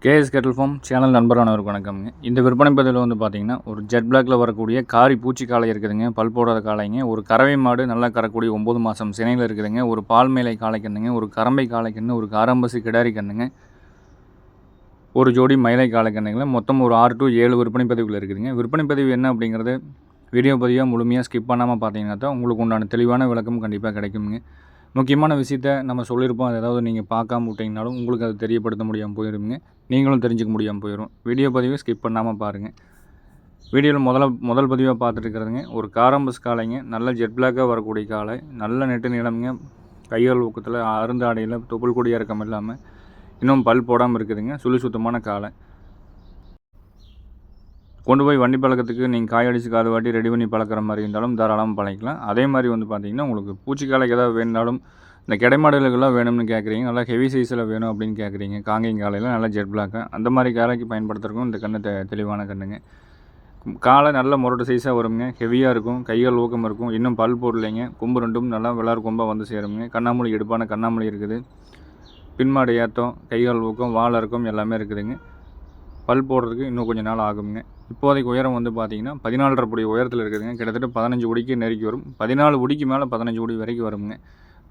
KS கேட்டில் form channel நண்பரானவருக்கு வணக்கம்ங்க. இந்த விற்பனை பதிவில் வந்து பார்த்தீங்கன்னா, ஒரு ஜெட் பிளாக்கில் வரக்கூடிய காரி பூச்சி காளை இருக்குதுங்க. பல் போடாத காளைங்க. ஒரு கறவை மாடு நல்லா கறக்கூடிய 9 மாதம் சினையில் இருக்குதுங்க. ஒரு பால் மேலை காளை கண்ணுங்க. ஒரு கறம்பை காளை கண்ணு. ஒரு காரம்பசி கிடாரி கண்ணுங்க. ஒரு ஜோடி மயிலை காளை கண்ணுங்கள மொத்தம் ஒரு 6 to 7 விற்பனை பதிவுகள் இருக்குதுங்க. விற்பனை பதிவு என்ன அப்படிங்கிறது வீடியோ பதிவாக முழுமையாக ஸ்கிப் பண்ணாமல் பார்த்தீங்கன்னா தான் உங்களுக்கு உண்டான தெளிவான விளக்கம் கண்டிப்பாக கிடைக்குங்க. முக்கியமான விஷயத்த நம்ம சொல்லியிருப்போம். அது ஏதாவது நீங்கள் பார்க்காம விட்டிங்கனாலும் உங்களுக்கு அது தெரியப்படுத்த முடியாமல் போயிருங்க. நீங்களும் தெரிஞ்சுக்க முடியாமல் போயிடும். வீடியோ பதிவை ஸ்கிப் பண்ணாமல் பாருங்கள். வீடியோவில் முதல் பதிவாக பார்த்துட்டு இருக்கிறதுங்க ஒரு காரம்பஸ் காளைங்க. நல்ல ஜெட் பிளாக்காக வரக்கூடிய காளை. நல்ல நெட்டு நீளம்ங்க. கைகள் ஊக்கத்தில் அருந்தாடையில் தொப்புள் கொடி இறக்கம் இல்லாமல் இன்னும் பல் போடாமல் இருக்குதுங்க. சுத்தமான காளை. கொண்டு போய் வண்டி பழக்கத்துக்கு நீங்கள் காயடிச்சு காது வாட்டி ரெடி பண்ணி பழக்கிற மாதிரி இருந்தாலும் தாராளமாக பழகிக்கலாம். அதே மாதிரி வந்து பார்த்திங்கன்னா உங்களுக்கு பூச்சிக்காலைக்கு ஏதாவது வேணுனாலும் இந்த கிடைமாடல்கள்லாம் வேணும்னு கேட்குறீங்க, நல்லா ஹெவி சைஸில் வேணும் அப்படின்னு கேட்குறீங்க, காங்கேயம் காலையில் நல்லா ஜெட் பிளாக்கு அந்த மாதிரி காலைக்கு பயன்படுத்துறதுக்கும் இந்த கண்ணு தெளிவான கண்ணுங்க. காலை நல்ல முரட்டு சைஸாக வருங்க. ஹெவியாக இருக்கும். கைகள் ஊக்கம் இருக்கும். இன்னும் பல் போடலைங்க. கொம்பு ரெண்டும் நல்லா விளாறு கொம்பாக வந்து சேருங்க. கண்ணாமூலி எடுப்பான கண்ணாமூலி இருக்குது. பின்மாடு ஏற்றம், கைகள் ஊக்கம், வால் இருக்கும் எல்லாமே இருக்குதுங்க. பல் போடுறதுக்கு இன்னும் கொஞ்சம் நாள் ஆகுங்க. இப்போதைக்கு உயரம் வந்து பார்த்திங்கன்னா 14.5 படி உயரத்தில் இருக்குதுங்க. கிட்டத்தட்ட 15 உடிக்கு நெருக்கி வரும். 14 உடிக்கு மேலே 15 உடி வரைக்கும் வருங்க.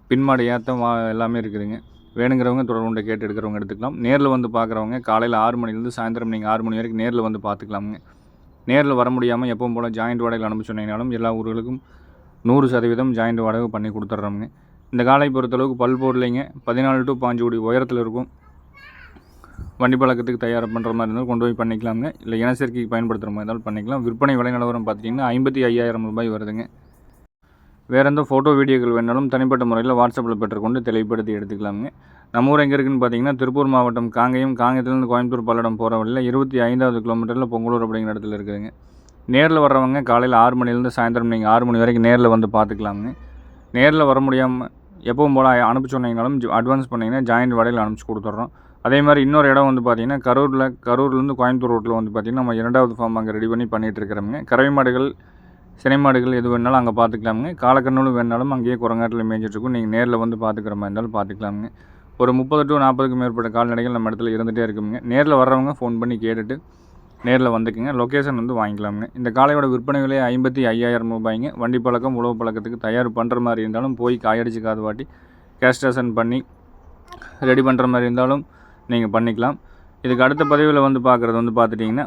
பின்மாடு ஏற்றம் எல்லாமே இருக்குதுங்க. வேணுங்கிறவங்க தொடர்பு கேட்டு எடுக்கிறவங்க எடுத்துக்கலாம். நேரில் வந்து பார்க்குறவங்க காலையில் 6 மணிலேருந்து சாயந்தரம் நீங்கள் 6 மணி வரைக்கும் நேரில் வந்து பார்த்துக்கலாமுங்க. நேரில் வர முடியாமல் எப்பவும் போல் ஜாயிண்ட் வாடகையில் அனுப்பி சொன்னீங்கனாலும் எல்லா ஊர்களுக்கும் 100% ஜாயிண்ட் வாடகை பண்ணி கொடுத்துட்றோமுங்க. இந்த காலை பொறுத்தளவுக்கு பல் போடலைங்க. 14 to 15 உடி உயரத்தில் இருக்கும். வண்டி பழக்கத்துக்கு தயார் பண்ணுற மாதிரி இருந்தாலும் கொண்டு போய் பண்ணிக்கலாமுங்க. இல்லை இனச்சேர்க்கைக்கு பயன்படுத்துகிற மாதிரி இருந்தாலும் பண்ணிக்கலாம். விற்பனை விலை நிலவரம் பார்த்திங்கன்னா 55,000 ரூபாய் வருதுங்க. வேறு எந்த ஃபோட்டோ வீடியோக்கள் வேணாலும் தனிப்பட்ட முறையில் வாட்ஸ்அப்பில் பெற்றுக்கொண்டு தெளிவுபடுத்தி எடுத்துக்கலாமுங்க. நம்ம ஊர் எங்கே இருக்குதுன்னு பார்த்தீங்கன்னா திருப்பூர் மாவட்டம் காங்கேயத்துலேருந்து கோயம்புத்தூர் பல்லடம் போகிற வழியில் 25வது கிலோமீட்டரில் பொங்கலூர் அப்படிங்கிற இடத்துல இருக்குதுங்க. நேரில் வர்றவங்க காலையில் 6 மணிலேருந்து சாயந்தரம் நீங்கள் 6 மணி வரைக்கும் நேரில் வந்து பார்த்துக்கலாமுங்க. நேரில் வர முடியாமல் எப்பவும் போல் அனுப்பி சொன்னீங்கனாலும் அட்வான்ஸ் பண்ணிங்கன்னா ஜாயிண்ட் வாடகையில் அனுப்பிச்சி கொடுத்துட்றோம். அதே மாதிரி இன்னொரு இடம் வந்து பார்த்திங்கன்னா கரூர்லேருந்து கோயம்புத்தூர் ரோட்டில் வந்து பார்த்திங்கன்னா நம்ம 2வது ஃபார்ம் அங்கே ரெடி பண்ணி பண்ணிகிட்டு இருக்கிறோமுங்க. கறவை மாடுகள், சினை மாடுகள் எது வேணாலும் அங்கே பார்த்துக்கலாமுங்க. காலக்கண்ணூலும் வேணாலும் அங்கேயே குரங்காட்டில் மேய்ஞ்சிட்ருக்கும். நீங்கள் நேரில் வந்து பார்த்துக்கிற மாதிரி இருந்தாலும் பார்த்துக்கலாமுங்க. ஒரு 30 to 40க்கும் மேற்பட்ட கால்நடைகள் நம்ம இடத்துல இருந்துகிட்டே இருக்குங்க. நேரில் வர்றவங்க ஃபோன் பண்ணி கேட்டுட்டு நேரில் வந்துக்குங்க. லொக்கேஷன் வந்து வாங்கிக்கலாமுங்க. இந்த காளையோட விற்பனை விலை 55,000 ரூபாய்ங்க. வண்டி பழக்கம் உழவு பழக்கத்துக்கு தயார் பண்ணுற மாதிரி இருந்தாலும் போய் காயடிச்சு காது வாட்டி கேஸ்டேஷன் பண்ணி ரெடி பண்ணுற மாதிரி இருந்தாலும் நீங்கள் பண்ணிக்கலாம். இதுக்கு அடுத்த பதிவில் வந்து பார்க்குறது வந்து பார்த்துட்டிங்கன்னா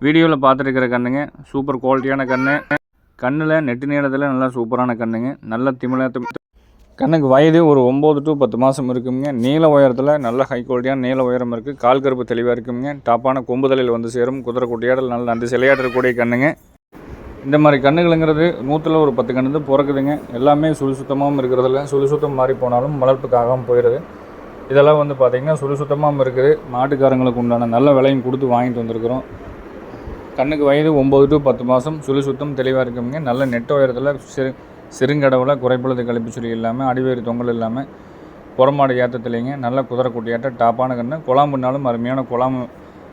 வீடியோவில் பார்த்துருக்கிற கண்ணுங்க சூப்பர் குவாலிட்டியான கண்ணில் நெட்டு நீளத்தில் நல்லா சூப்பரான கண்ணுங்க. நல்ல கண்ணுக்கு வயது ஒரு 9 to 10 மாதம் இருக்குங்க. நீல உயரத்தில் நல்ல ஹை குவாலிட்டியான நீல உயரம் இருக்குது. கால் கருப்பு தெளிவாக இருக்குங்க. டாப்பான கொம்புதலையில் வந்து சேரும். குதிரை குட்டியாடல் நல்ல அந்த சிலையாடக்கூடிய கண்ணுங்க. இந்த மாதிரி கண்ணுகளுங்கிறது 100ல் ஒரு 10 கண்ணு தான் பிறக்குதுங்க. எல்லாமே சுத்தமாகவும் இருக்கிறதில்ல. சுத்தம் மாறி போனாலும் வளர்ப்புக்காகவும் போயிடுது. இதெல்லாம் வந்து பார்த்திங்கன்னா சுத்தமாகவும் இருக்குது. மாட்டுக்காரங்களுக்கு உண்டான நல்ல விலையும் கொடுத்து வாங்கிட்டு வந்திருக்கிறோம். கண்ணுக்கு வயது 9 to 10 மாதம். சுத்தம் தெளிவாக இருக்குங்க. நல்ல நெட்ட உயரத்தில் சிறுங்கடவில் குறைப்பழுது கழிப்புச்சுரி இல்லாமல் அடிவேறு தொங்கல் இல்லாமல் புறமாடு ஏற்றத்துலேங்க. நல்ல குதிரை குட்டியாட்ட டாப்பான கண்ணு. குழாம்புனாலும் அருமையான குழாம்பு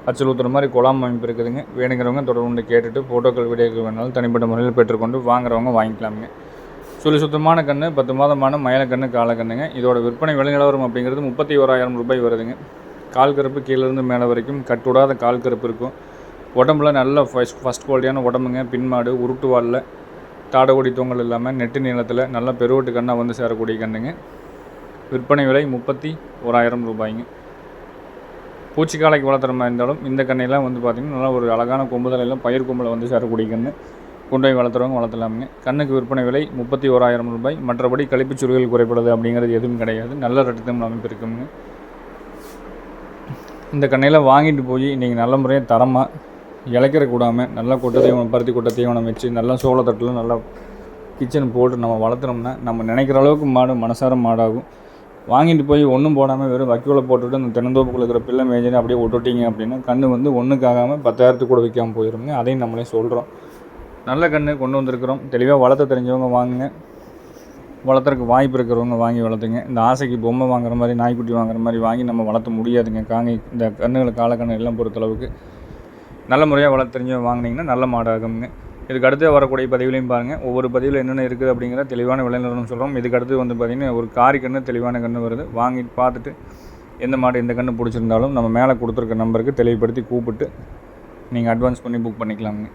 அச்சல் ஊற்றுற மாதிரி குழாம்பு அமைப்பு இருக்குதுங்க. வேணுங்கிறவங்க தொடர்பு கேட்டுட்டு ஃபோட்டோக்கள் வீடியோக்கள் வேணாலும் தனிப்பட்ட முறையில் பெற்றுக்கொண்டு வாங்குறவங்க வாங்கிக்கலாமுங்க. சுத்தமான கன்று 10 மாதமான மயிலக்கண்ணு காலக்கண்ணுங்க. இதோட விற்பனை விலை நிலவரம் அப்படிங்கிறது 31,000 ரூபாய் வருதுங்க. கால் கருப்பு கீழேருந்து மேலே வரைக்கும் கட்டுடாத கால் கருப்பு இருக்கும். உடம்புல நல்ல ஃபஸ்ட் குவாலிட்டியான உடம்புங்க. பின்மாடு உருட்டு வாலில் தாடகொடி தொங்கல் இல்லாமல் நெட்டு நீளத்தில் நல்ல பெருவட்டு கண்ணாக வந்து சேரக்கூடிய கண்ணுங்க. விற்பனை விலை 31,000 ரூபாய்ங்க. பூச்சிக்காலைக்கு வளர்த்துற மாதிரி இருந்தாலும் இந்த கண்ணையெல்லாம் வந்து பார்த்திங்கன்னா நல்லா ஒரு அழகான கொம்புதலையெல்லாம் பயிர் கொம்பில் வந்து சேரக்கூடிய கன்று. கொண்டு போய் வளர்த்துறவங்க வளர்த்தலாமுங்க. கண்ணுக்கு விற்பனை விலை 31,000 ரூபாய். மற்றபடி கழிப்புச் சுருகள் குறைப்படுது அப்படிங்கிறது எதுவும் கிடையாது. நல்ல ரத்தம் அமைப்பு இருக்குங்க. இந்த கண்ணையில் வாங்கிட்டு போய் நீங்கள் நல்ல முறையாக தரமாக இழைக்கிற கூடாமல் நல்லா கொட்டை தீவனம் பருத்தி கொட்டை தீவனம் வச்சு நல்லா சோளத்தட்டில் நல்லா கிச்சன் போட்டு நம்ம வளர்த்துனோம்னா நம்ம நினைக்கிற அளவுக்கு மாடு மனசார மாடாகும். வாங்கிட்டு போய் ஒன்றும் போடாமல் வெறும் வக்கியூலை போட்டுவிட்டு அந்த தென்னந்தோப்புக்குள்ள இருக்கிற பிள்ளை மேய்ஞ்சின்னு அப்படியே விட்டுட்டிங்க அப்படின்னா கன்று வந்து ஒன்றுக்காகாமல் 10,000 கூட விற்காமல் போயிடுங்க. அதையும் நம்மளே சொல்கிறோம். நல்ல கன்று கொண்டு வந்திருக்கிறோம். தெளிவாக வளர்த்த தெரிஞ்சவங்க வாங்குங்க. வளர்த்துறதுக்கு வாய்ப்பு இருக்கிறவங்க வாங்கி வளர்த்துங்க. இந்த ஆசைக்கு பொம்மை வாங்குற மாதிரி நாய்க்குட்டி வாங்குற மாதிரி வாங்கி நம்ம வளர்த்த முடியாதுங்க. இந்த கன்றுகள் காலக்கண்ணு எல்லாம் பொறுத்தளவுக்கு நல்ல முறையாக வளர்த்து தெரிஞ்சவங்க வாங்கினீங்கன்னா நல்ல மாடாகுங்க. இதுக்கு அடுத்து வரக்கூடிய பதிவுலையும் பாருங்கள். ஒவ்வொரு பதிவில் என்னென்ன இருக்குது அப்படிங்கிற தெளிவான விலை நிலவரம் சொல்கிறோம். இதுக்கு அடுத்து வந்து பார்த்திங்கன்னா ஒரு காரி கன்று தெளிவான கன்று வருது. வாங்கி பார்த்துட்டு எந்த மாடு எந்த கன்று பிடிச்சிருந்தாலும் நம்ம மேலே கொடுத்துருக்க நம்பருக்கு தெளிவுபடுத்தி கூப்பிட்டு நீங்கள் அட்வான்ஸ் பண்ணி புக் பண்ணிக்கலாமுங்க.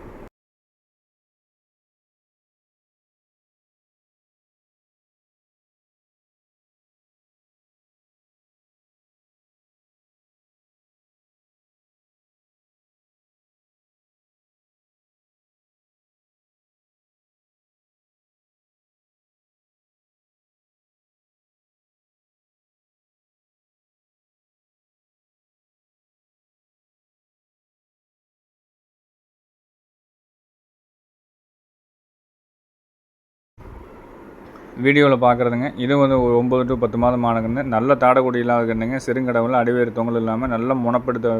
வீடியோவில் பார்க்குறதுங்க இது வந்து ஒரு 9 to 10 மாதம் ஆனதுங்க. நல்ல தாடக்குடி இல்லாத கண்ணுங்க. சிறுங்கடவில் அடிவேறு தொங்கல் இல்லாமல் நல்ல முனப்படுத்த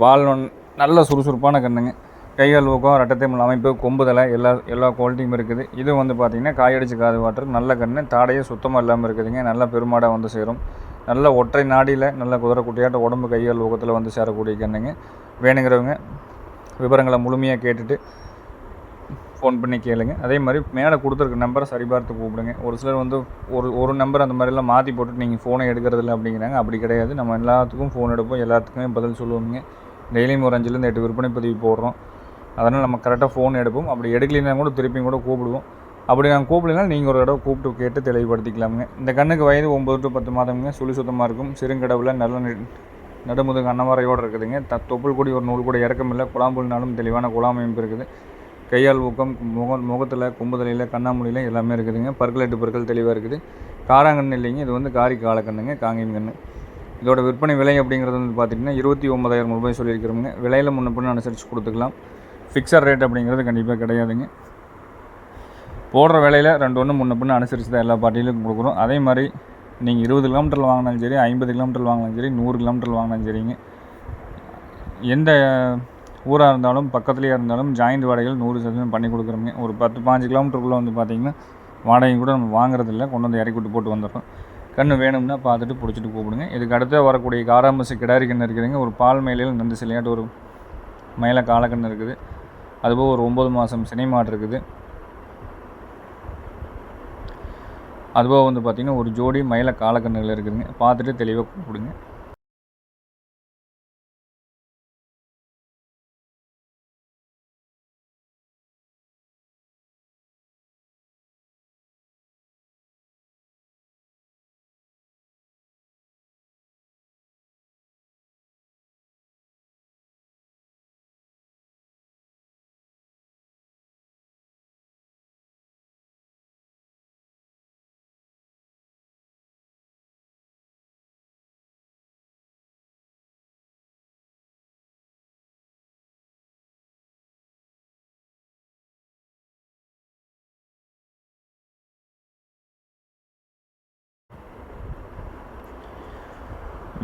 வால்நொன் நல்ல சுறுசுறுப்பான கண்ணுங்க. கைகால் ஊக்கம் ரெட்டத்தைமல் அமைப்பு கொம்புதலை எல்லா குவாலிட்டியும் இருக்குது. இது வந்து பார்த்திங்கன்னா காயடிச்சு காது வாட்டுறது நல்ல கன்று. தாடையே சுத்தமாக இல்லாமல் இருக்குதுங்க. நல்ல பெருமாடாக வந்து சேரும். நல்ல ஒற்றை நாடியில் நல்ல குதிரை குட்டியாட்ட உடம்பு கைகால் ஊக்கத்தில் வந்து சேரக்கூடிய கண்ணுங்க. வேணுங்கிறவங்க விவரங்களை முழுமையாக கேட்டுட்டு ஃபோன் பண்ணி கேளுங்க. அதே மாதிரி மேலே கொடுத்துருக்க நம்பரை சரிபார்த்து கூப்பிடுங்க. ஒரு சிலர் வந்து ஒரு நம்பர் அந்த மாதிரிலாம் மாற்றி போட்டுட்டு நீங்கள் ஃபோனை எடுக்கிறதில்ல அப்படிங்கிறாங்க. அப்படி கிடையாது. நம்ம எல்லாத்துக்கும் ஃபோன் எடுப்போம், எல்லாத்துக்குமே பதில் சொல்லுவோங்க. டெய்லியும் ஒரு 5லேருந்து 8 விற்பனை பதிவு போடுறோம். அதனால் நம்ம கரெக்டாக ஃபோன் எடுப்போம். அப்படி எடுக்கலைன்னா கூட திருப்பியும் கூட கூப்பிடுவோம். அப்படி நாங்கள் கூப்பிடலாம் நீங்கள் ஒரு தடவை கூப்பிட்டு கேட்டு தெளிவுபடுத்திக்கலாமுங்க. இந்த கண்ணுக்கு வயது 9 to 10 மாதமுங்க. சுழி சுத்தமாக இருக்கும். சிறுங்கடவில் நல்ல நடுமுதுகு அன்னமரையோடு இருக்குதுங்க. தொப்புள் கூடி ஒரு நூல் கூட இறக்கம் இல்லை. குழாம்புல்னாலும் தெளிவான குழாமைப்பு இருக்குது. கையால் ஊக்கம் முகத்தில் கொம்புதலையில் கண்ணாமொழியில் எல்லாமே இருக்குதுங்க. பற்கள் 8 பற்கள் தெளிவாக இருக்குது. காராங்கன்று இல்லைங்க. இது வந்து காரி காலக்கண்ணுங்க, காங்கேயம் கன்று. இதோட விற்பனை விலை அப்படிங்கிறது வந்து பார்த்திங்கன்னா 29,000 ரூபாய் சொல்லியிருக்கிறோங்க. விலையில் முன்ன பின்ன அனுசரித்து கொடுத்துக்கலாம். ஃபிக்ஸட் ரேட் அப்படிங்கிறது கண்டிப்பாக கிடையாதுங்க. போடுற விலையில் 2 முன்ன பின்ன அனுசரித்து தான் எல்லா பார்ட்டியிலும் கொடுக்குறோம். அதே மாதிரி நீங்கள் 20 கிலோமீட்டரில் வாங்கினாலும் சரி, 50 கிலோமீட்டரில் வாங்கினாலும் சரி, 100 கிலோமீட்டரில் வாங்கினாலும் சரிங்க, எந்த ஊராக இருந்தாலும் பக்கத்துலேயே இருந்தாலும் ஜாயிண்ட் வாடகைகள் 100% பண்ணி கொடுக்குறோங்க. ஒரு 10-15 கிலோமீட்டருக்குள்ளே வந்து பார்த்திங்கன்னா வாடகை கூட நம்ம வாங்குறதில்ல, கொண்டு வந்து இறக்கி விட்டு போட்டு வந்துடுறோம். கன்று வேணும்னா பார்த்துட்டு பிடிச்சிட்டு கூப்பிடுங்க. இதுக்கு அடுத்து வரக்கூடிய காராம்பசு கிடாரி கன்று இருக்குதுங்க. ஒரு பால் மயிலையில் நண்டு சிலையாட்டு ஒரு மயில காலக்கன்று இருக்குது. அதுபோக ஒரு 9 மாதம் சினை மாடு இருக்குது. அதுபோக வந்து பார்த்திங்கன்னா ஒரு ஜோடி மயில காலக்கன்றுகள் இருக்குதுங்க. பார்த்துட்டு தெளிவாக கூப்பிடுங்க.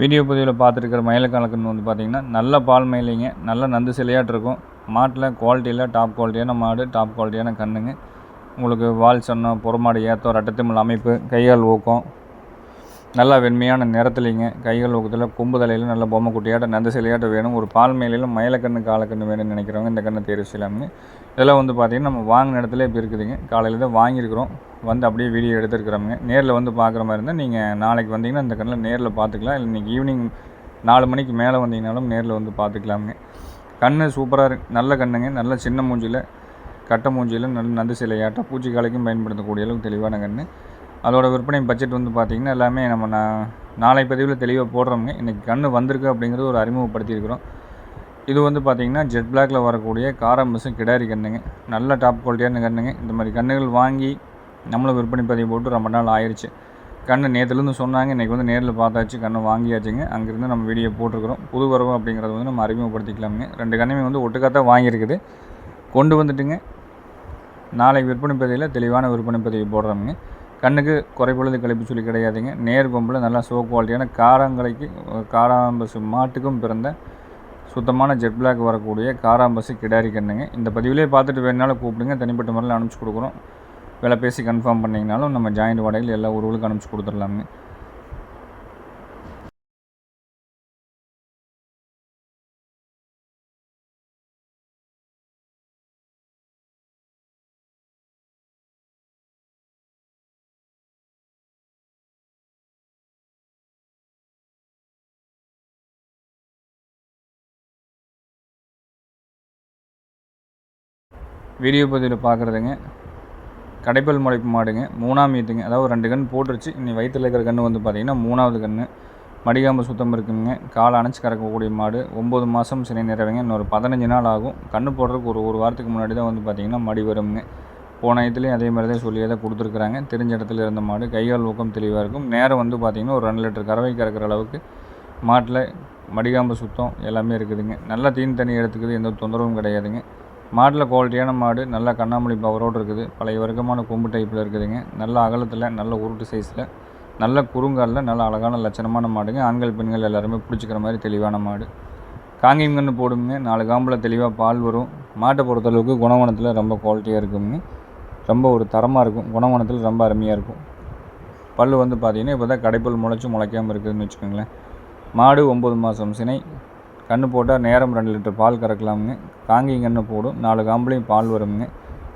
வீடியோ பதிவில் பார்த்துருக்கிற மயிலக்காலக்கன்று வந்து பார்த்திங்கன்னா நல்ல பால் மயிலைங்க. நல்ல நந்து சிலையாட்டு இருக்கும். மாட்டில் குவாலிட்டியில் டாப் குவாலிட்டியான மாடு, டாப் குவாலிட்டியான கன்றுங்க. உங்களுக்கு வால் சொன்னம், புறமாடு ஏத்தம், ரெட்டத்திமல் அமைப்பு, கைகால் ஊக்கம் நல்லா வெண்மையான நிறத்துலிங்க. கைகால் ஊக்கத்தில் கொம்பு தலையில் நல்ல பொம்மை குட்டியாட்ட நந்து சிலையாட்ட வேணும். ஒரு பால் மயிலையில் மயிலக்கன்று காலக்கன்று வேணும்னு நினைக்கிறவங்க இந்த கன்று தேர்வு செய்யலாமுங்க. இதெல்லாம் வந்து பார்த்திங்கன்னா நம்ம வாங்கின இடத்துல இப்போ இருக்குதுங்க. காலையில் தான் வாங்கியிருக்கிறோம். வந்து அப்படியே வீடியோ எடுத்துருக்குறோமுங்க. நேரில் வந்து பார்க்குற மாதிரி இருந்தால் நீங்கள் நாளைக்கு வந்தீங்கன்னா இந்த கண்ணில் நேரில் பார்த்துக்கலாம். இல்லை இன்றைக்கி ஈவினிங் 4 மணிக்கு மேலே வந்தீங்கனாலும் நேரில் வந்து பார்த்துக்கலாமுங்க. கன்று சூப்பராக நல்ல கண்ணுங்க. நல்ல சின்ன மூஞ்சியில் கட்டை மூஞ்சியில் நல்ல நந்து சிலையாட்டம் பூச்சி காலைக்கும் பயன்படுத்தக்கூடிய அளவுக்கு தெளிவான கன்று. அதோட விற்பனை பட்ஜெட் வந்து பார்த்திங்கன்னா எல்லாமே நம்ம நாளை பதிவில் தெளிவாக போடுறோமுங்க. இன்றைக்கி கன்று வந்திருக்கு அப்படிங்கிறது ஒரு அறிமுகப்படுத்தியிருக்கிறோம். இது வந்து பார்த்திங்கன்னா ஜெட் பிளாக்கில் வரக்கூடிய காராம்பசு கிடாரி கன்றுங்க. நல்ல டாப் குவாலிட்டியான கன்றுங்க. இந்த மாதிரி கன்றுகள் வாங்கி நம்மளும் விற்பனை பதிவு போட்டு ரொம்ப நாள் ஆயிடுச்சு. கன்று நேற்றுலேருந்து சொன்னாங்க, இன்றைக்கி வந்து நேரில் பார்த்தாச்சு, கன்று வாங்கியாச்சுங்க. அங்கேருந்து நம்ம வீடியோ போட்டிருக்கிறோம். புது வரவு அப்படிங்கிறது வந்து நம்ம அறிமுகப்படுத்திக்கலாமுங்க. 2 கன்றுமே வந்து ஒட்டுக்காத்தான் வாங்கியிருக்குது, கொண்டு வந்துட்டுங்க. நாளைக்கு விற்பனை பதிவில் தெளிவான விற்பனை பதிவு போடுறோமுங்க. கண்ணுக்கு குறைபொழுது கழிப்பு சொல்லி கிடையாதுங்க. நேர் கொம்பில் நல்லா சோ குவாலிட்டியான காராம்பசு மாட்டுக்கும் பிறந்த சுத்தமான ஜெட் பிளாக் வரக்கூடிய காராம்பசு கிடாரி கன்றுங்க. இந்த பதிவிலே பார்த்துட்டு வேணுனாலும் கூப்பிடுங்க. தனிப்பட்ட முறையில் அனுப்பிச்சி கொடுக்குறோம். விலை பேசி கன்ஃபார்ம் பண்ணிங்கனாலும் நம்ம ஜாயிண்ட் வாடகையில் எல்லா ஊர்களுக்கும் அனுப்பிச்சி கொடுத்துடலாமுங்க. வீடியோ பதிவில் பார்க்குறதுங்க கடைப்பல் முளைப்பு மாடுங்க, 3ஆம் ஈத்துங்க. அதாவது 2 கன்று போட்டுருச்சு. இன்னி வயிற்றில் இருக்கிற கன்று வந்து பார்த்திங்கன்னா 3ஆவது கன்று. மடிகாம்பு சுத்தம் இருக்குங்க. காலை அணைச்சி கறக்கக்கூடிய மாடு. 9 மாதம் சினை நிறைவங்க. இன்னொரு 15 நாள் ஆகும். கன்று போடுறதுக்கு ஒரு வாரத்துக்கு முன்னாடி தான் வந்து பார்த்திங்கன்னா மடி வருங்க. போன இடத்துலையும் அதே மாதிரி தான் சொல்லியே தான் கொடுத்துருக்குறாங்க. தெரிஞ்ச இடத்துல இருந்த மாடு. கைகால் ஊக்கம் தெளிவாக இருக்கும். நேரம் வந்து பார்த்திங்கன்னா ஒரு 2 லிட்டர் கறவை கறக்கிற அளவுக்கு மாட்டில் மடிகாம்பு சுத்தம் எல்லாமே இருக்குதுங்க. நல்லா தீனி தண்ணி எடுத்துக்குது, எந்த தொந்தரவும் கிடையாதுங்க. மாட்டில் குவாலிட்டியான மாடு, நல்லா கண்ணாமூலி பவரோடு இருக்குது. பழைய வர்க்கமான கொம்பு டைப்பில் இருக்குதுங்க. நல்ல அகலத்தில், நல்ல உருட்டு சைஸில், நல்ல குறுங்காலில், நல்ல அழகான லட்சணமான மாடுங்க. ஆண்கள் பெண்கள் எல்லாருமே பிடிச்சிக்கிற மாதிரி தெளிவான மாடு. காங்கேயம் கன்று போடுங்க. 4 காம்பில் தெளிவாக பால் வரும். மாட்டை பொறுத்தளவுக்கு குணவனத்தில் ரொம்ப குவாலிட்டியாக இருக்குங்க. ரொம்ப ஒரு தரமாக இருக்கும். குணவனத்தில் ரொம்ப அருமையாக இருக்கும். பல் வந்து பார்த்திங்கன்னா இப்போ தான் கடைப்பல் முளைக்காமல் இருக்குதுன்னு வச்சுக்கோங்களேன். மாடு 9 மாதம் சினை. கன்று போட்டால் நேரம் 2 லிட்டர் பால் கறக்கலாமுங்க. காங்கேயம் கன்று போடும். 4 காம்புலையும் பால் வருங்க.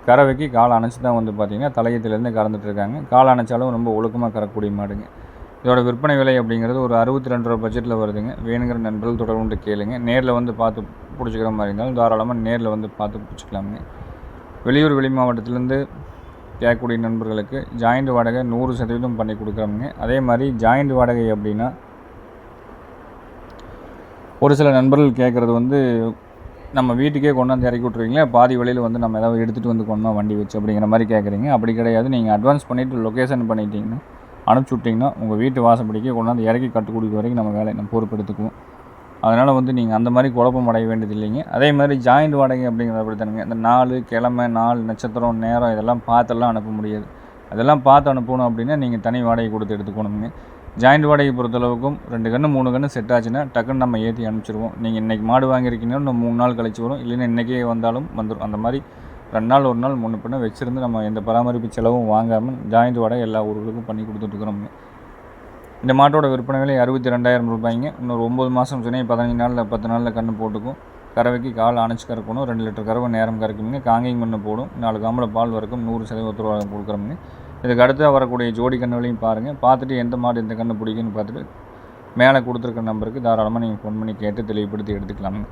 கறவைக்கு காலை அணைச்சி தான் வந்து பார்த்திங்கன்னா தலையத்திலேருந்து கறந்துட்டுருக்காங்க. காலை அணைச்சாலும் ரொம்ப ஒழுக்கமாக கறக்கக்கூடிய மாடுங்க. இதோட விற்பனை விலை அப்படிங்கிறது ஒரு 62 ரூபா பட்ஜெட்டில் வருதுங்க. வேணுங்கிற நண்பர்கள் தொடர்ந்து கேளுங்க. நேரில் வந்து பார்த்து பிடிச்சிக்கிற மாதிரி இருந்தாலும் தாராளமாக நேரில் வந்து பார்த்து பிடிச்சிக்கலாமுங்க. வெளியூர் வெளி மாவட்டத்திலேருந்து கேட்கக்கூடிய நண்பர்களுக்கு ஜாயிண்ட் வாடகை 100% பண்ணி கொடுக்குறோமுங்க. அதே மாதிரி ஜாயிண்ட் வாடகை அப்படின்னா ஒரு சில நண்பர்கள் கேட்குறது வந்து நம்ம வீட்டுக்கே கொண்டாந்து இறக்கி விட்ருவீங்களா, பாதி வழியில் வந்து நம்ம ஏதாவது எடுத்துகிட்டு வந்து கொண்டோம் வண்டி வச்சு அப்படிங்கிற மாதிரி கேட்குறீங்க. அப்படி கிடையாது. நீங்கள் அட்வான்ஸ் பண்ணிவிட்டு லொக்கேஷன் பண்ணிட்டீங்கன்னா அனுப்பிச்சி விட்டிங்கன்னா உங்கள் வீட்டு வாசப்படிக்கே கொண்டாந்து இறக்கி கட்டு கொடுக்குற வரைக்கும் நம்ம வேலையை நம்ம பொறுப்பெடுத்துக்குவோம். அதனால் வந்து நீங்கள் அந்த மாதிரி குழப்பம் அடைய வேண்டியது இல்லைங்க. அதே மாதிரி ஜாயிண்ட் வாடகை அப்படிங்கிறத அப்படி தானுங்க. இந்த நாள் கிழமை, நாள், நட்சத்திரம், நேரம் இதெல்லாம் பார்த்தெல்லாம் அனுப்ப முடியாது. அதெல்லாம் பார்த்து அனுப்பணும் அப்படின்னா நீங்கள் தனி வாடகை கொடுத்து எடுத்துக்கணுங்க. ஜாயிண்ட் வாடகை பொறுத்தளவுக்கும் 2 கன்று 3 கன்று செட் ஆச்சுன்னா டக்குன்னு நம்ம ஏற்றி அனுப்பிச்சிடுவோம். நீங்கள் இன்றைக்கி மாடு வாங்கியிருக்கீங்கன்னா இன்னும் 3 நாள் கழிச்சு வரும். இல்லைன்னா இன்றைக்கே வந்தாலும் வந்துடும். அந்த மாதிரி 2 நாள் 1 நாள் முன்ன பின்ன வச்சுருந்து நம்ம எந்த பராமரிப்பு செலவும் வாங்காமல் ஜாயிண்ட் வாடகை எல்லா ஊர்களுக்கும் பண்ணி கொடுத்துட்ருக்குறோங்க. இந்த மாட்டோட விற்பனை விலை 62,000 ரூபாய்ங்க. இன்னொரு 9 மாதம் சினை 15 நாளில் 10 நாளில் கன்று போட்டுக்கும். கறவைக்கு கால் அணைச்சி கறக்கணும். 2 லிட்டர் கறவை நேரம் கறக்குங்க. காங்கேயம் கன்று போடும். 4 காம்பில் பால் வரைக்கும் 100% உத்தரவாதம் கொடுக்குறோமுங்க. இதுக்கு அடுத்து வரக்கூடிய ஜோடி கன்றுகளையும் பாருங்கள். பார்த்துட்டு எந்த மாடு எந்த கன்று பிடிக்குன்னு பார்த்துட்டு மேலே கொடுத்துருக்க நம்பருக்கு தாராளமாக நீங்கள் ஃபோன் பண்ணி கேட்டு தெளிவுபடுத்தி எடுத்துக்கலாமுங்க.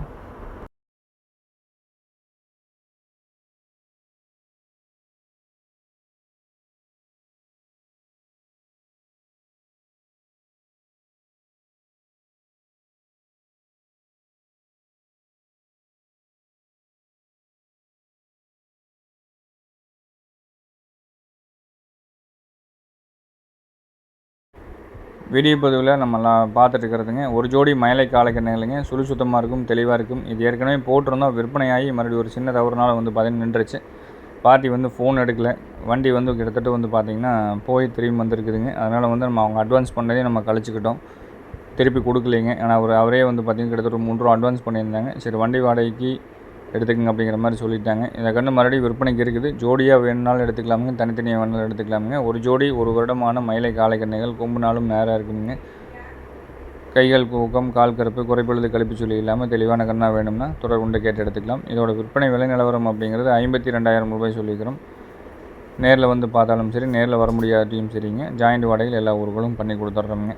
வீடியோ பதிவில் நம்மலாம் பார்த்துட்டு இருக்கிறதுங்க ஒரு ஜோடி மயிலை காளை கன்றுகளுங்க. சுத்தமாக இருக்கும், தெளிவாக இருக்கும். இது ஏற்கனவே போட்டிருந்தோம், விற்பனையாகி மறுபடியும் ஒரு சின்ன தவறுனால வந்து பார்த்திங்கன்னா நின்றுச்சு. பார்ட்டி வந்து ஃபோன் எடுக்கலை. வண்டி வந்து கிட்டத்தட்ட வந்து பார்த்திங்கன்னா போய் திரும்பி வந்துருக்குதுங்க. அதனால் வந்து நம்ம அவங்க அட்வான்ஸ் பண்ணதே நம்ம கழிச்சிக்கிட்டோம். திருப்பி கொடுக்கலைங்க. ஏன்னா அவரே வந்து பார்த்திங்கன்னா கிட்டத்தட்ட ஒரு 3 ரூபா அட்வான்ஸ் பண்ணியிருந்தாங்க. சரி வண்டி வாடகைக்கு எடுத்துக்கங்க அப்படிங்கிற மாதிரி சொல்லிட்டாங்க. இந்த கன்று மறுபடியும் விற்பனைக்கு இருக்குது. ஜோடியாக வேணுனாலும் எடுத்துக்கலாமுங்க, தனித்தனியாக வேணாலும் எடுத்துக்கலாமுங்க. ஒரு ஜோடி 1 வருடமான மயிலை காளை கன்றுகள். கொம்பு நாளும் நேராக இருக்குதுங்க. கைகள் ஊக்கம், கால் கருப்பு, குறைப்பொழுது கழிப்பு சொல்லி இல்லாமல் தெளிவான கண்ணாக வேணும்னா தொடர்பு கேட்டு எடுத்துக்கலாம். இதோட விற்பனை விலை நிலவரம் அப்படிங்கிறது 52,000 ரூபாய் சொல்லிக்கிறோம். நேரில் வந்து பார்த்தாலும் சரி, நேரில் வர முடியாட்டியும் சரிங்க. ஜாயிண்ட் வாடகையில் எல்லா ஊர்களும் பண்ணி கொடுத்துட்றோமுங்க.